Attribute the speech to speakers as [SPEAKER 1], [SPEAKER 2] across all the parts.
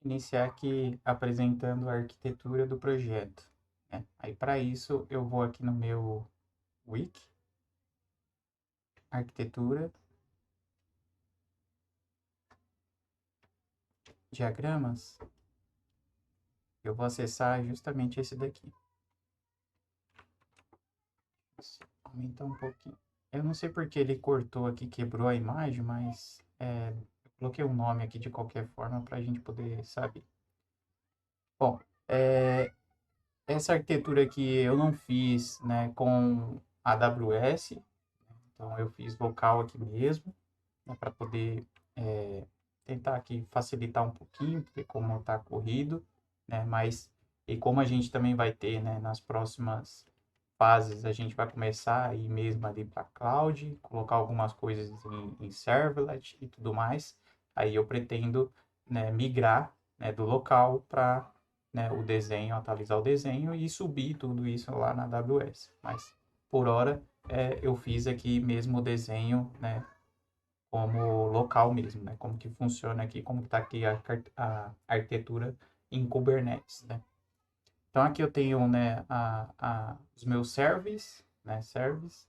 [SPEAKER 1] iniciar aqui apresentando a arquitetura do projeto, né? Aí para isso eu vou aqui no meu wiki, arquitetura, diagramas, eu vou acessar justamente esse daqui. Vou aumentar um pouquinho. Eu não sei porque ele cortou aqui, quebrou a imagem, mas eu coloquei um nome aqui de qualquer forma para a gente poder saber. Bom, essa arquitetura aqui eu não fiz, né, com AWS, então eu fiz local aqui mesmo, né, para poder tentar aqui facilitar um pouquinho, porque como está corrido, né, mas e como a gente também vai ter, né, nas próximas fases, a gente vai começar a ir mesmo ali para cloud, colocar algumas coisas em serverlet e tudo mais, aí eu pretendo, né, migrar, né, do local para, né, o desenho, atualizar o desenho e subir tudo isso lá na AWS. Mas por hora eu fiz aqui mesmo o desenho, né, como local mesmo, né? Como que funciona aqui, como que tá aqui a arquitetura em Kubernetes, né? Então aqui eu tenho, né, os meus services, né, service.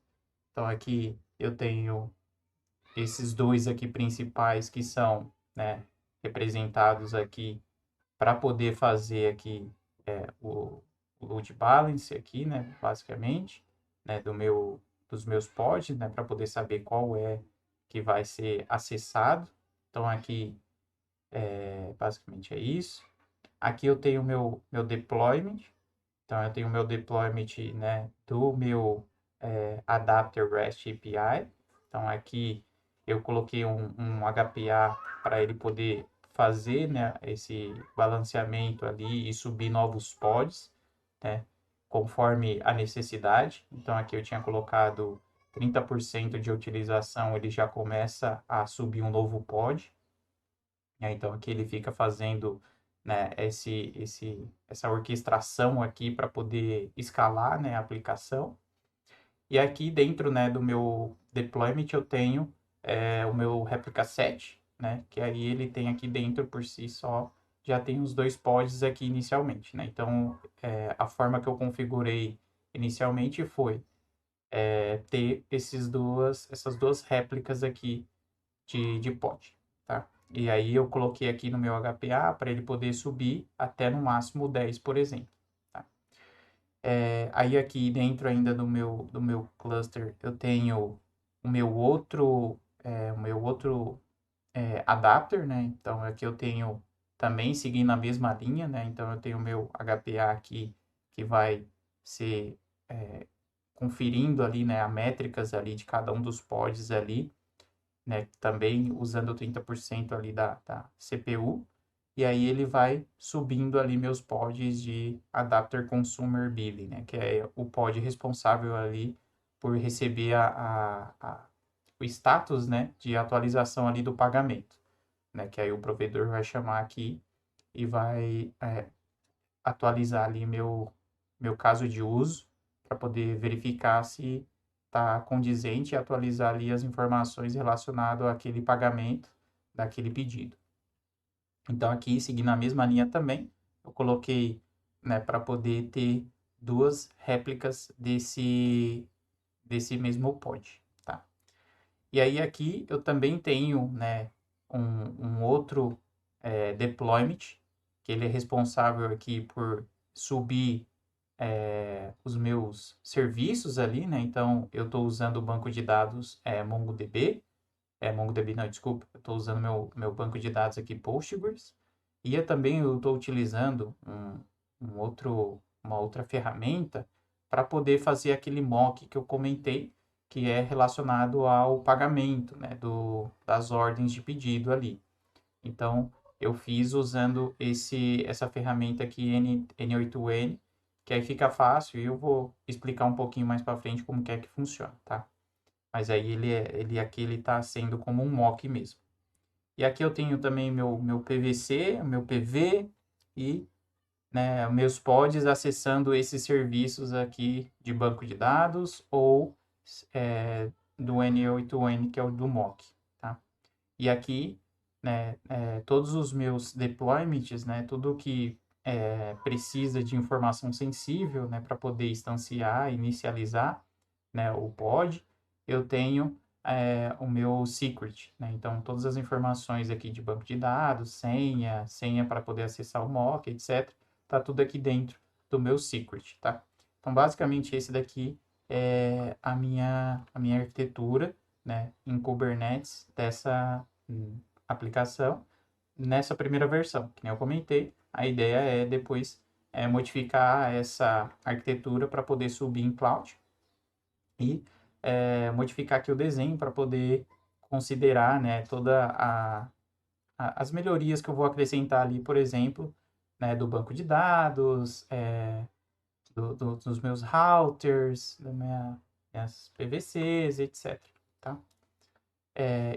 [SPEAKER 1] Então aqui eu tenho esses dois aqui principais que são, né, representados aqui para poder fazer aqui o load balance aqui, né, basicamente, né, dos meus pods, né, para poder saber qual é que vai ser acessado. Então aqui basicamente é isso. Aqui eu tenho meu deployment. Então eu tenho o meu deployment, né, do meu adapter REST API. Então aqui eu coloquei um HPA para ele poder fazer, né, esse balanceamento ali e subir novos pods, né, conforme a necessidade. Então aqui eu tinha colocado 30% de utilização, ele já começa a subir um novo pod. Então aqui ele fica fazendo, né, essa orquestração aqui para poder escalar, né, a aplicação. E aqui dentro, né, do meu deployment eu tenho o meu replica set, né, que aí ele tem aqui dentro por si só, já tem os dois pods aqui inicialmente, né. Então a forma que eu configurei inicialmente foi ter essas duas réplicas aqui de pod, tá? E aí eu coloquei aqui no meu HPA para ele poder subir até no máximo 10, por exemplo, tá? Aí aqui dentro ainda do meu cluster eu tenho o meu outro adapter, né? Então aqui eu tenho também seguindo a mesma linha, né? Então eu tenho o meu HPA aqui que vai ser conferindo ali, né, a métricas ali de cada um dos pods ali, né, também usando 30% ali da CPU, e aí ele vai subindo ali meus pods de Adapter Consumer Billing, né, que é o pod responsável ali por receber o status, né, de atualização ali do pagamento, né, que aí o provedor vai chamar aqui e vai atualizar ali meu caso de uso para poder verificar se está condizente e atualizar ali as informações relacionadas àquele pagamento daquele pedido. Então aqui, seguindo a mesma linha também, eu coloquei, né, para poder ter duas réplicas desse mesmo pod, tá? E aí aqui eu também tenho, né, um outro deployment, que ele é responsável aqui por subir os meus serviços ali, né? Então, eu estou usando o banco de dados MongoDB, MongoDB não, desculpa, eu estou usando meu banco de dados aqui Postgres, e também eu estou utilizando uma outra ferramenta para poder fazer aquele mock que eu comentei, que é relacionado ao pagamento, né, das ordens de pedido ali. Então, eu fiz usando essa ferramenta aqui N8N, que aí fica fácil e eu vou explicar um pouquinho mais para frente como que é que funciona, tá? Mas aí ele aqui ele está sendo como um mock mesmo. E aqui eu tenho também meu PVC, meu PV e, né, meus pods acessando esses serviços aqui de banco de dados ou do N8N, que é o do mock, tá? E aqui né, todos os meus deployments, né, tudo que precisa de informação sensível, né, para poder instanciar, inicializar, né, o pod, eu tenho o meu secret, né? Então, todas as informações aqui de banco de dados, senha para poder acessar o mock, etc. Tá tudo aqui dentro do meu secret, tá? Então, basicamente, esse daqui é a minha arquitetura, né, em Kubernetes dessa aplicação nessa primeira versão. Que nem eu comentei, a ideia é depois modificar essa arquitetura para poder subir em cloud e modificar aqui o desenho para poder considerar, né, toda as melhorias que eu vou acrescentar ali, por exemplo, né, do banco de dados, dos meus routers, minhas PVCs, etc. Tá?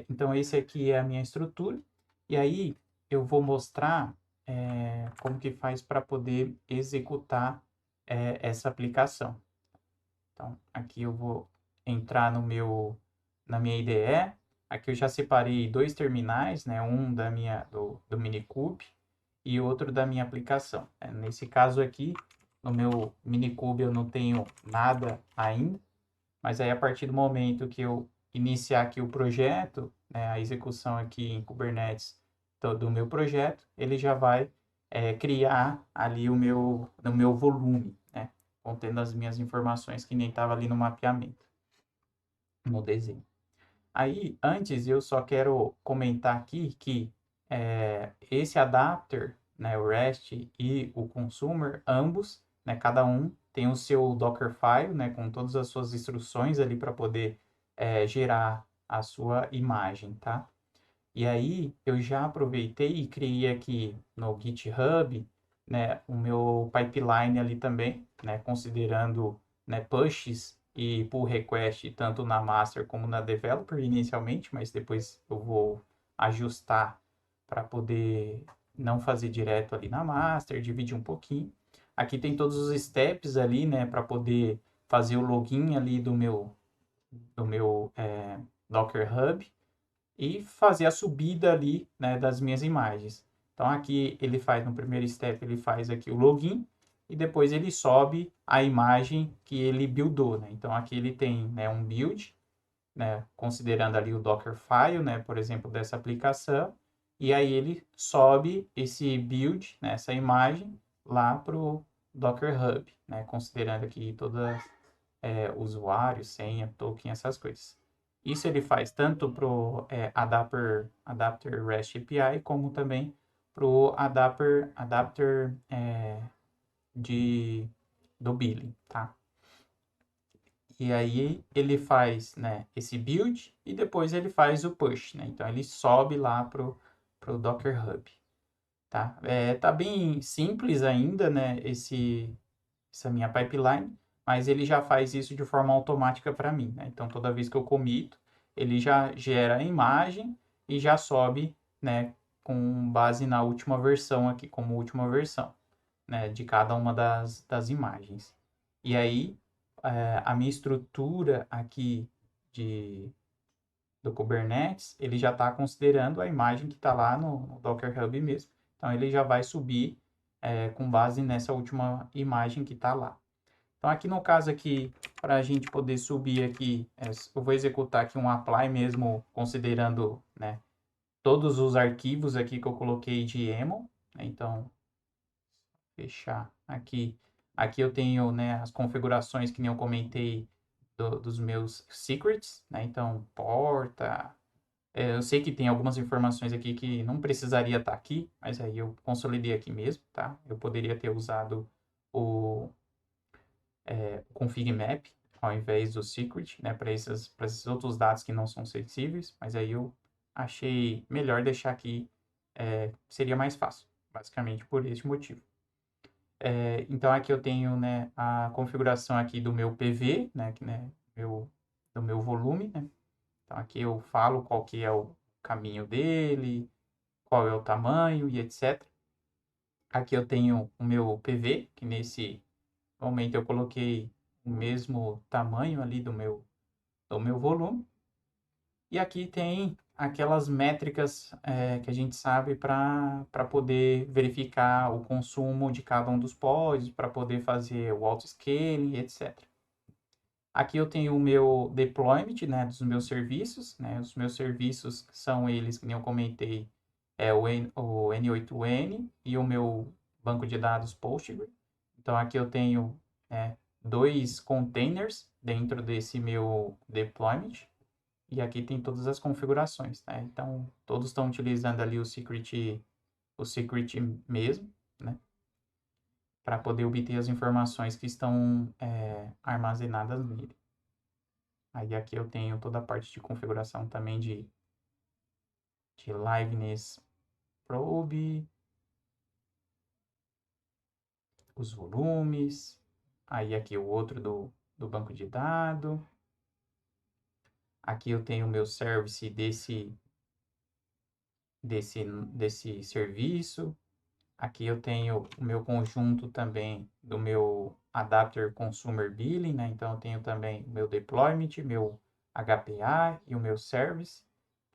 [SPEAKER 1] Então, esse aqui é a minha estrutura. E aí, eu vou mostrar como que faz para poder executar essa aplicação. Então, aqui eu vou entrar na minha IDE. Aqui eu já separei dois terminais, né? Um do Minikube e outro da minha aplicação. Nesse caso aqui, no meu Minikube eu não tenho nada ainda, mas aí a partir do momento que eu iniciar aqui o projeto, né, a execução aqui em Kubernetes do meu projeto, ele já vai criar ali no meu volume, né, contendo as minhas informações que nem estava ali no mapeamento, no desenho. Aí, antes, eu só quero comentar aqui que esse adapter, né, o REST e o consumer, ambos, né, cada um tem o seu Dockerfile, né, com todas as suas instruções ali para poder gerar a sua imagem, tá? E aí, eu já aproveitei e criei aqui no GitHub, né, o meu pipeline ali também, né, considerando, né, pushes e pull request tanto na master como na developer inicialmente, mas depois eu vou ajustar para poder não fazer direto ali na master, dividir um pouquinho. Aqui tem todos os steps ali, né, para poder fazer o login ali do meu Docker Hub e fazer a subida ali, né, das minhas imagens. Então aqui ele faz no primeiro step, ele faz aqui o login e depois ele sobe a imagem que ele buildou, né? Então aqui ele tem, né, um build, né, considerando ali o Dockerfile, né, por exemplo, dessa aplicação, e aí ele sobe esse build, né, essa imagem lá para o Docker Hub, né, considerando aqui todas usuário, senha, token, essas coisas. Isso ele faz tanto para o adapter REST API, como também para o adapter do billing, tá? E aí ele faz, né, esse build e depois ele faz o push, né? Então ele sobe lá pro Docker Hub, tá? Tá bem simples ainda, né, essa minha pipeline, mas ele já faz isso de forma automática para mim, né? Então, toda vez que eu comito, ele já gera a imagem e já sobe, né, com base na última versão aqui, como última versão, né, de cada uma das imagens. E aí, a minha estrutura aqui do Kubernetes, ele já está considerando a imagem que está lá no Docker Hub mesmo. Então, ele já vai subir com base nessa última imagem que está lá. Então, aqui no caso aqui, para a gente poder subir aqui, eu vou executar aqui um apply mesmo, considerando, né, todos os arquivos aqui que eu coloquei de YAML, né? Então, fechar aqui. Aqui eu tenho, né, as configurações que nem eu comentei dos meus secrets, né? Então, porta. Eu sei que tem algumas informações aqui que não precisaria estar aqui, mas aí eu consolidei aqui mesmo, tá? Eu poderia ter usado o config map ao invés do secret, né, para esses outros dados que não são sensíveis, mas aí eu achei melhor deixar aqui, seria mais fácil, basicamente por este motivo. Então aqui eu tenho, né, a configuração aqui do meu PV, né, do meu volume, né? Então aqui eu falo qual que é o caminho dele, qual é o tamanho e etc. Aqui eu tenho o meu PV, que nesse momento eu coloquei o mesmo tamanho ali do meu volume. E aqui tem aquelas métricas que a gente sabe para poder verificar o consumo de cada um dos pods, para poder fazer o auto-scaling, etc. Aqui eu tenho o meu deployment, né, dos meus serviços, né, os meus serviços são eles, que nem eu comentei, o N8N e o meu banco de dados Postgre. Então, aqui eu tenho 2 containers dentro desse meu deployment, e aqui tem todas as configurações, né? Então, todos estão utilizando ali o secret mesmo, né? Para poder obter as informações que estão armazenadas nele. Aí aqui eu tenho toda a parte de configuração também de liveness probe, os volumes, aí aqui o outro do banco de dados. Aqui eu tenho o meu service desse serviço. Aqui eu tenho o meu conjunto também do meu adapter consumer billing, né? Então eu tenho também o meu deployment, meu HPA e o meu service.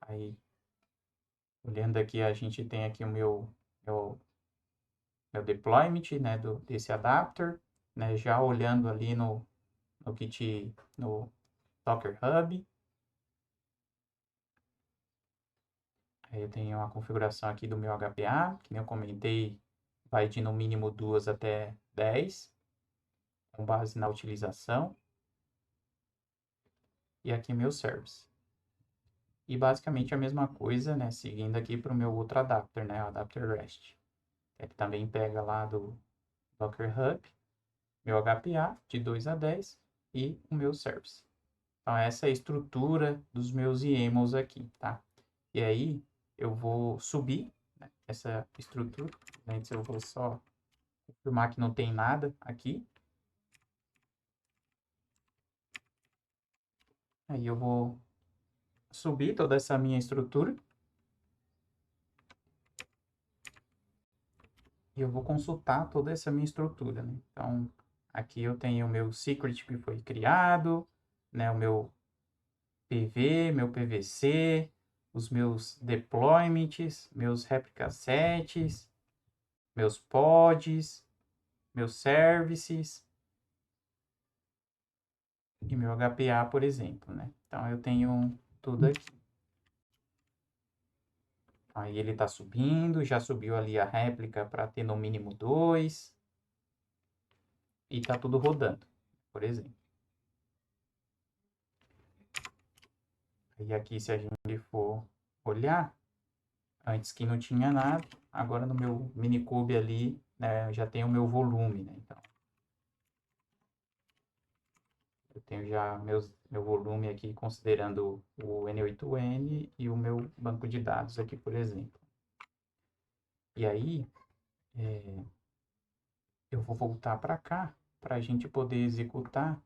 [SPEAKER 1] Aí, olhando aqui, a gente tem aqui o meu deployment, né, desse adapter, né? Já olhando ali no Docker Hub. Aí eu tenho a configuração aqui do meu HPA, que nem eu comentei, vai de no mínimo 2 até 10, com base na utilização. E aqui meu service. E basicamente a mesma coisa, né, seguindo aqui para o meu outro adapter, né, o adapter REST. Ele também pega lá do Docker Hub, meu HPA de 2 a 10 e o meu service. Então essa é a estrutura dos meus YAMLs aqui, tá? E aí eu vou subir, né, essa estrutura. Antes eu vou só confirmar que não tem nada aqui. Aí eu vou subir toda essa minha estrutura. E eu vou consultar toda essa minha estrutura, né? Então, aqui eu tenho o meu secret que foi criado, né? O meu PV, meu PVC, os meus deployments, meus replica sets, meus pods, meus services e meu HPA, por exemplo, né? Então, eu tenho tudo aqui. Aí ele está subindo, já subiu ali a réplica para ter no mínimo 2. E está tudo rodando, por exemplo. E aqui, se a gente for olhar, antes que não tinha nada, agora no meu Minikube ali, né, já tem o meu volume, né? Então, eu tenho já meu volume aqui, considerando o N8N e o meu banco de dados aqui, por exemplo. E aí, eu vou voltar para cá, para a gente poder executar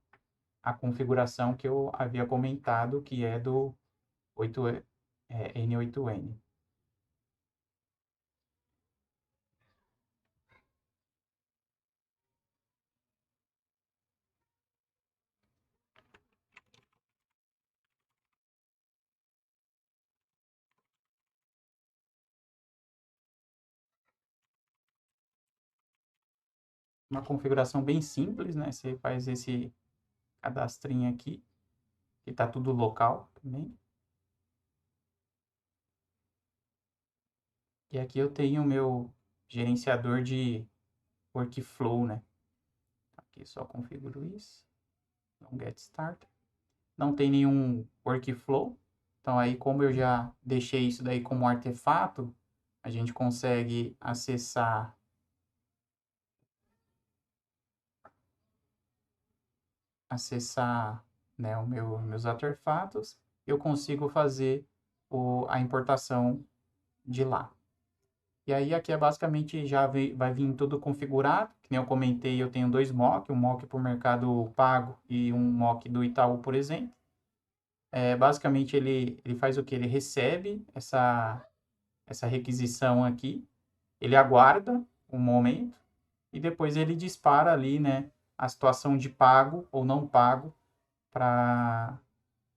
[SPEAKER 1] a configuração que eu havia comentado, que é do N8N. Uma configuração bem simples, né? Você faz esse cadastrinho aqui, que está tudo local também. E aqui eu tenho o meu gerenciador de workflow, né? Aqui só configuro isso. Então, get started. Não tem nenhum workflow. Então, aí, como eu já deixei isso daí como artefato, a gente consegue acessar né, meus artefatos. Eu consigo fazer a importação de lá. E aí aqui é basicamente já vai vir tudo configurado, que nem eu comentei, eu tenho 2 mock, um mock para o Mercado Pago e um mock do Itaú, por exemplo. Basicamente ele faz o que? Ele recebe essa requisição aqui, ele aguarda um momento e depois ele dispara ali, né, a situação de pago ou não pago para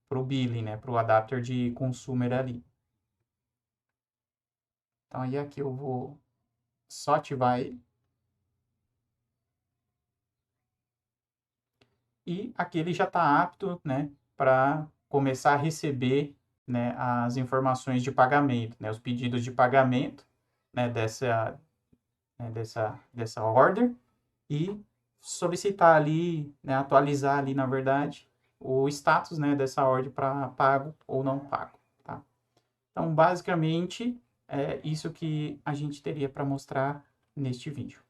[SPEAKER 1] o billing, né, para o adapter de consumer ali. Então, aí aqui eu vou só ativar ele. E aqui ele já está apto, né, para começar a receber, né, as informações de pagamento, né, os pedidos de pagamento, né, dessa order e solicitar ali, né, atualizar ali, na verdade, o status, né, dessa ordem para pago ou não pago, tá? Então, basicamente, é isso que a gente teria para mostrar neste vídeo.